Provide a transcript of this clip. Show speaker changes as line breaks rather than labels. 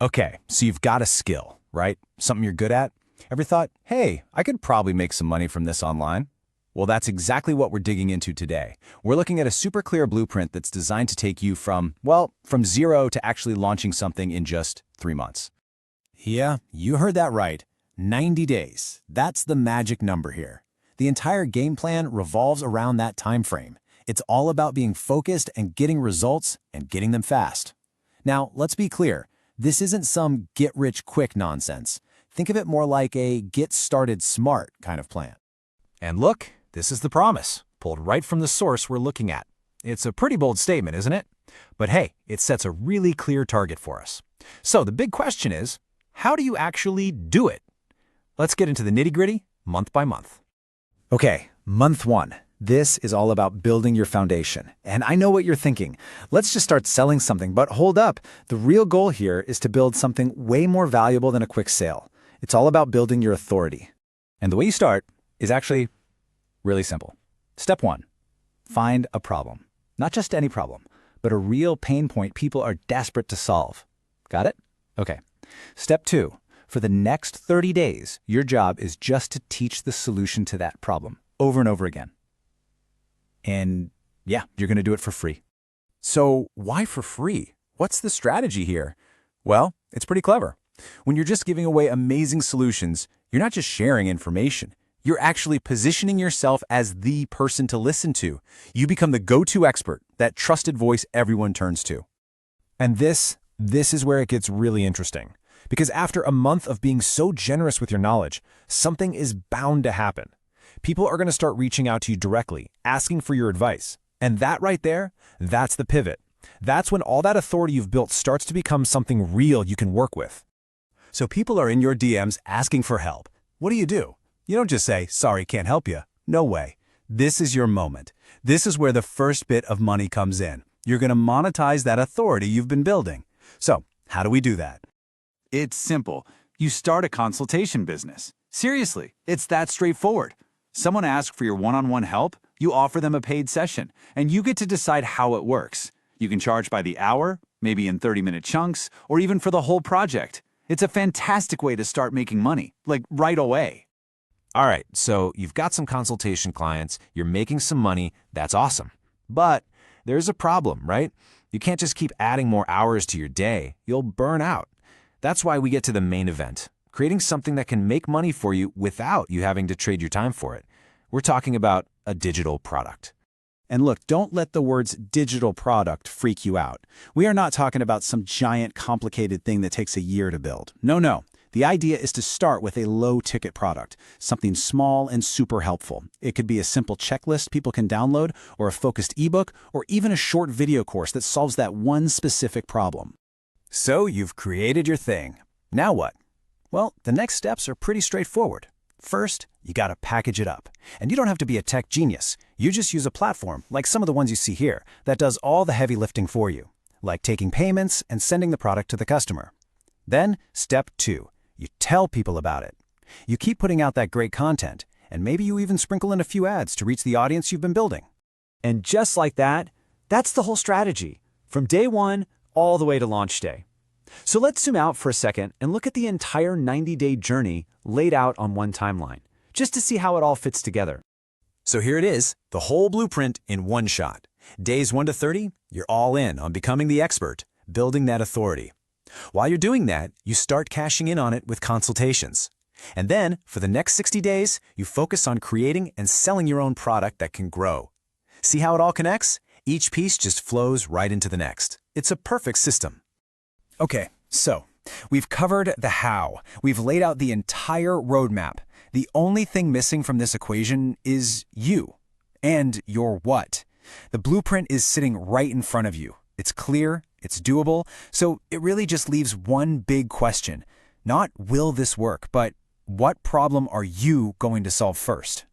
Okay, so you've got a skill, right? Something you're good at. Ever thought, hey, I could probably make some money from this online? Well, that's exactly what we're digging into today. We're looking at a super clear blueprint that's designed to take you from zero to actually launching something in just 3 months. Yeah, you heard that right. 90 days. That's the magic number here. The entire game plan revolves around that time frame. It's all about being focused and getting results and getting them fast. Now, let's be clear. This isn't some get-rich-quick nonsense. Think of it more like a get-started-smart kind of plan.
And look, this is the promise, pulled right from the source we're looking at. It's a pretty bold statement, isn't it? But hey, it sets a really clear target for us. So the big question is, how do you actually do it? Let's get into the nitty-gritty, month by month.
Okay, month 1. This is all about building your foundation. And I know what you're thinking. Let's just start selling something, but hold up. The real goal here is to build something way more valuable than a quick sale. It's all about building your authority. And the way you start is actually really simple. Step 1, find a problem. Not just any problem, but a real pain point people are desperate to solve. Got it? Okay. Step 2, for the next 30 days, your job is just to teach the solution to that problem over and over again. And yeah, you're going to do it for free. So why for free? What's the strategy here? Well, it's pretty clever. When you're just giving away amazing solutions, you're not just sharing information. You're actually positioning yourself as the person to listen to. You become the go-to expert, that trusted voice everyone turns to.
And this is where it gets really interesting. Because after a month of being so generous with your knowledge, something is bound to happen. People are going to start reaching out to you directly, asking for your advice. And that right there, that's the pivot. That's when all that authority you've built starts to become something real you can work with.
So people are in your DMs asking for help. What do? You don't just say, sorry, can't help you. No way. This is your moment. This is where the first bit of money comes in. You're going to monetize that authority you've been building. So how do we do that?
It's simple. You start a consultation business. Seriously, it's that straightforward. Someone asks for your one-on-one help, you offer them a paid session, and you get to decide how it works. You can charge by the hour, maybe in 30-minute chunks, or even for the whole project. It's a fantastic way to start making money, like right away.
All right, so you've got some consultation clients, you're making some money, that's awesome. But there's a problem, right? You can't just keep adding more hours to your day. You'll burn out. That's why we get to the main event, creating something that can make money for you without you having to trade your time for it. We're talking about a digital product.
And look, don't let the words digital product freak you out. We are not talking about some giant complicated thing that takes a year to build. No. The idea is to start with a low-ticket product, something small and super helpful. It could be a simple checklist people can download, or a focused ebook, or even a short video course that solves that one specific problem. So you've created your thing. Now what? Well, the next steps are pretty straightforward. First, you gotta package it up. And you don't have to be a tech genius. You just use a platform, like some of the ones you see here, that does all the heavy lifting for you, like taking payments and sending the product to the customer. Then, step 2, you tell people about it. You keep putting out that great content, and maybe you even sprinkle in a few ads to reach the audience you've been building.
And just like that, that's the whole strategy, from day 1 all the way to launch day. So let's zoom out for a second and look at the entire 90-day journey laid out on one timeline, just to see how it all fits together.
So here it is, the whole blueprint in one shot. Days 1 to 30, you're all in on becoming the expert, building that authority. While you're doing that, you start cashing in on it with consultations. And then, for the next 60 days, you focus on creating and selling your own product that can grow. See how it all connects? Each piece just flows right into the next. It's a perfect system. Okay, so we've covered the how. We've laid out the entire roadmap. The only thing missing from this equation is you and your what. The blueprint is sitting right in front of you. It's clear, it's doable, so it really just leaves one big question. Not will this work, but what problem are you going to solve first?